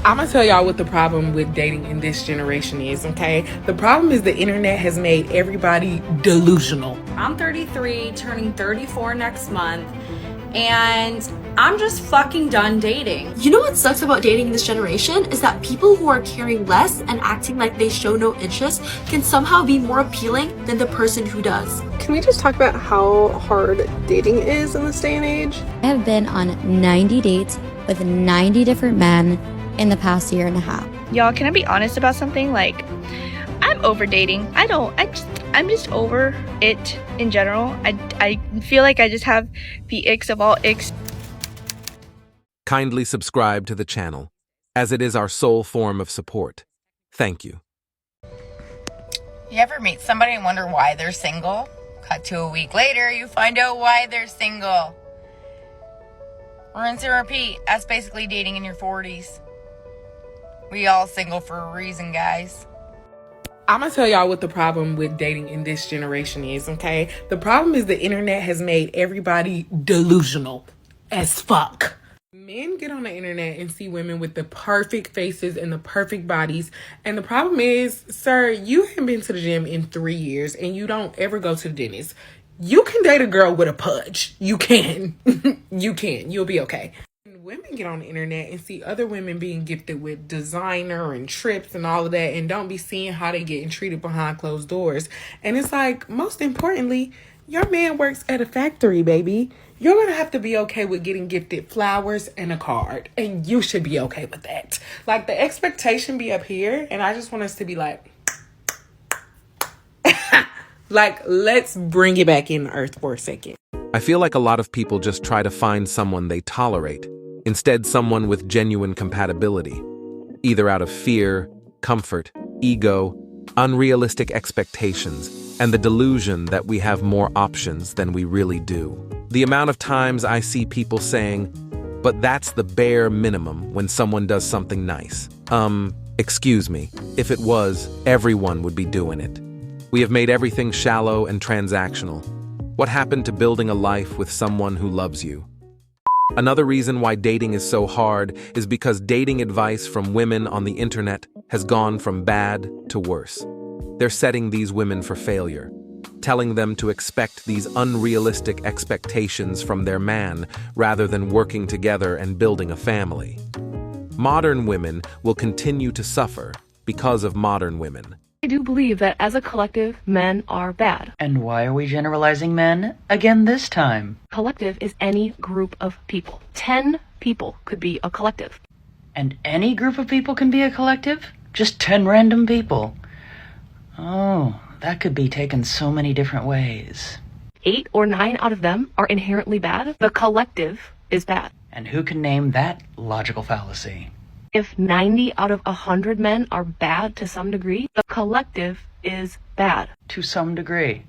I'm gonna tell y'all what the problem with dating in this generation is, okay? The problem is the internet has made everybody delusional. I'm 33, turning 34 next month, and I'm just fucking done dating. You know what sucks about dating in this generation is that people who are caring less and acting like they show no interest can somehow be more appealing than the person who does. Can we just talk about how hard dating is in this day and age? I have been on 90 dates with 90 different men in the past year and a half. Y'all, can I be honest about something? Like, I'm over dating. I'm just over it in general. I feel like I just have the icks of all icks. Kindly subscribe to the channel, as it is our sole form of support. Thank you. You ever meet somebody and wonder why they're single? Cut to a week later, you find out why they're single. Rinse and repeat. That's basically dating in your 40s. We all single for a reason, guys. I'm gonna tell y'all what the problem with dating in this generation is, okay? The problem is the internet has made everybody delusional as fuck. Men get on the internet and see women with the perfect faces and the perfect bodies. And the problem is, sir, you haven't been to the gym in 3 years and you don't ever go to the dentist. You can date a girl with a pudge. You can. You can. You'll be okay. Women get on the internet and see other women being gifted with designer and trips and all of that and don't be seeing how they getting treated behind closed doors. And it's like, most importantly, your man works at a factory, baby. You're going to have to be okay with getting gifted flowers and a card. And you should be okay with that. Like, the expectation be up here. And I just want us to be like, like, let's bring it back in the earth for a second. I feel like a lot of people just try to find someone they tolerate, instead someone with genuine compatibility, either out of fear, comfort, ego, unrealistic expectations, and the delusion that we have more options than we really do. The amount of times I see people saying, but that's the bare minimum when someone does something nice. Excuse me, if it was, everyone would be doing it. We have made everything shallow and transactional. What happened to building a life with someone who loves you? Another reason why dating is so hard is because dating advice from women on the internet has gone from bad to worse. They're setting these women for failure, telling them to expect these unrealistic expectations from their man rather than working together and building a family. Modern women will continue to suffer because of modern women. I do believe that as a collective, men are bad. And why are we generalizing men again this time? Collective is any group of people. 10 people could be a collective. And any group of people can be a collective? Just 10 random people? Oh, that could be taken so many different ways. 8 or 9 out of them are inherently bad. The collective is bad. And who can name that logical fallacy? If 90 out of 100 men are bad to some degree, the collective is bad. To some degree.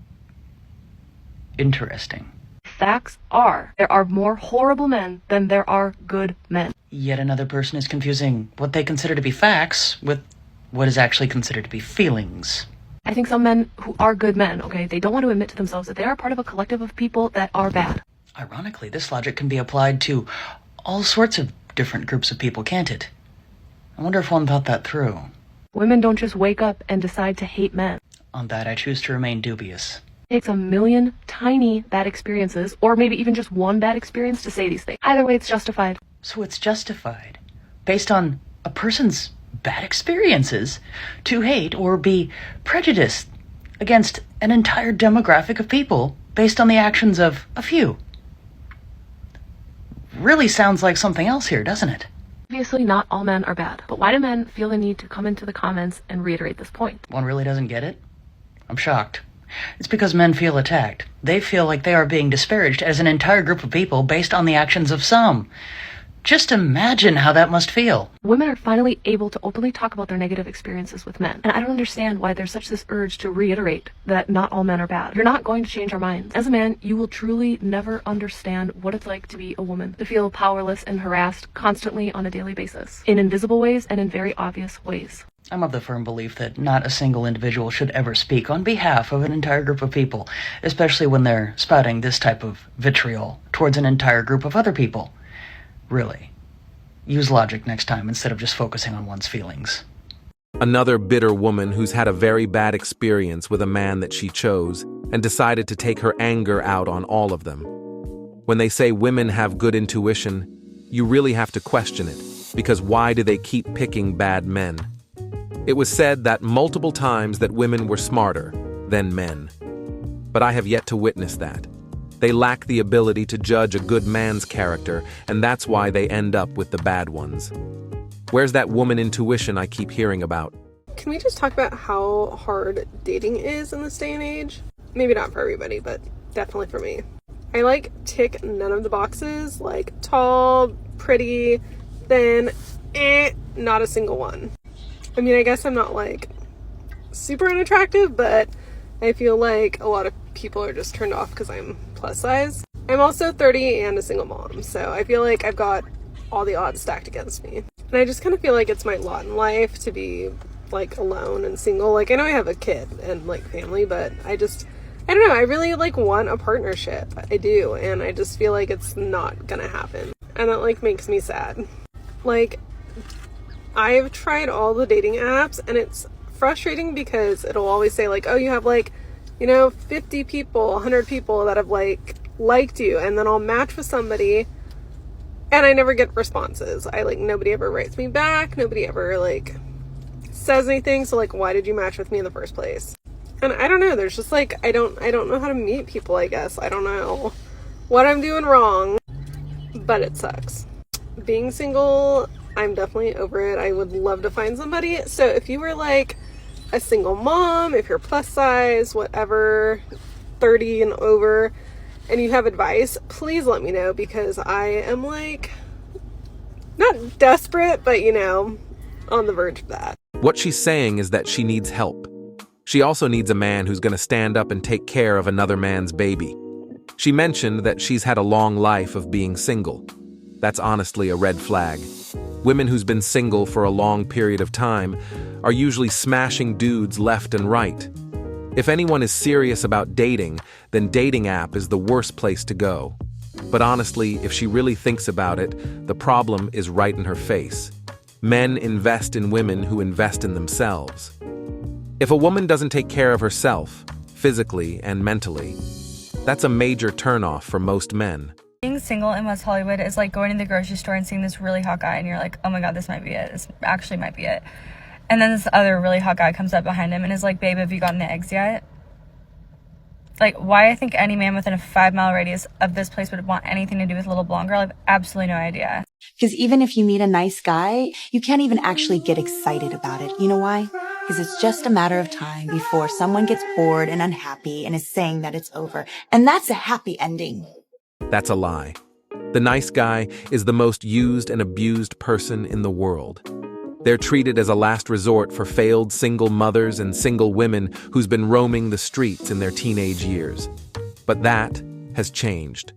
Interesting. Facts are, there are more horrible men than there are good men. Yet another person is confusing what they consider to be facts with what is actually considered to be feelings. I think some men who are good men, okay, they don't want to admit to themselves that they are part of a collective of people that are bad. Ironically, this logic can be applied to all sorts of different groups of people, can't it? I wonder if one thought that through. Women don't just wake up and decide to hate men. On that, I choose to remain dubious. It takes a million tiny bad experiences, or maybe even just one bad experience to say these things. Either way, it's justified. So it's justified, based on a person's bad experiences, to hate or be prejudiced against an entire demographic of people based on the actions of a few. Really sounds like something else here, doesn't it? Obviously, not all men are bad, but why do men feel the need to come into the comments and reiterate this point? One really doesn't get it? I'm shocked. It's because men feel attacked. They feel like they are being disparaged as an entire group of people based on the actions of some. Just imagine how that must feel. Women are finally able to openly talk about their negative experiences with men. And I don't understand why there's such this urge to reiterate that not all men are bad. You're not going to change our minds. As a man, you will truly never understand what it's like to be a woman, to feel powerless and harassed constantly on a daily basis, in invisible ways and in very obvious ways. I'm of the firm belief that not a single individual should ever speak on behalf of an entire group of people, especially when they're spouting this type of vitriol towards an entire group of other people. Really. use logic next time instead of just focusing on one's feelings. Another bitter woman who's had a very bad experience with a man that she chose and decided to take her anger out on all of them. When they say women have good intuition, you really have to question it, because why do they keep picking bad men? It was said that multiple times that women were smarter than men. But I have yet to witness that. They lack the ability to judge a good man's character, and that's why they end up with the bad ones. Where's that woman intuition I keep hearing about? Can we just talk about how hard dating is in this day and age? Maybe not for everybody, but definitely for me. I tick none of the boxes, tall, pretty, thin, not a single one. I mean, I guess I'm not super unattractive, but I feel like a lot of people are just turned off because I'm plus size. I'm also 30 and a single mom, so I feel like I've got all the odds stacked against me. And I just kind of feel like it's my lot in life to be alone and single. I know I have a kid and family, but I don't know, I really want a partnership. I do, and I just feel like it's not gonna happen. And that makes me sad. I've tried all the dating apps, and it's frustrating because it'll always say oh, you have 50 people, 100 people that have liked you, and then I'll match with somebody and I never get responses. Nobody ever writes me back, nobody ever says anything. So why did you match with me in the first place? And I don't know, there's just I don't know how to meet people, I guess. I don't know what I'm doing wrong, but it sucks. Being single, I'm definitely over it. I would love to find somebody. So if you were a single mom, if you're plus size, whatever, 30 and over, and you have advice, please let me know, because I am not desperate, but on the verge of that. What she's saying is that she needs help. She also needs a man who's going to stand up and take care of another man's baby. She mentioned that she's had a long life of being single. That's honestly a red flag. Women who's been single for a long period of time are usually smashing dudes left and right. If anyone is serious about dating, then dating app is the worst place to go. But honestly, if she really thinks about it, the problem is right in her face. Men invest in women who invest in themselves. If a woman doesn't take care of herself, physically and mentally, that's a major turnoff for most men. Being single in West Hollywood is like going to the grocery store and seeing this really hot guy and you're like, oh my god, this might be it. This actually might be it. And then this other really hot guy comes up behind him and is like, babe, have you gotten the eggs yet? Why I think any man within a 5-mile radius of this place would want anything to do with a little blonde girl, I have absolutely no idea. Because even if you meet a nice guy, you can't even actually get excited about it. You know why? Because it's just a matter of time before someone gets bored and unhappy and is saying that it's over. And that's a happy ending. That's a lie. The nice guy is the most used and abused person in the world. They're treated as a last resort for failed single mothers and single women who's been roaming the streets in their teenage years. But that has changed.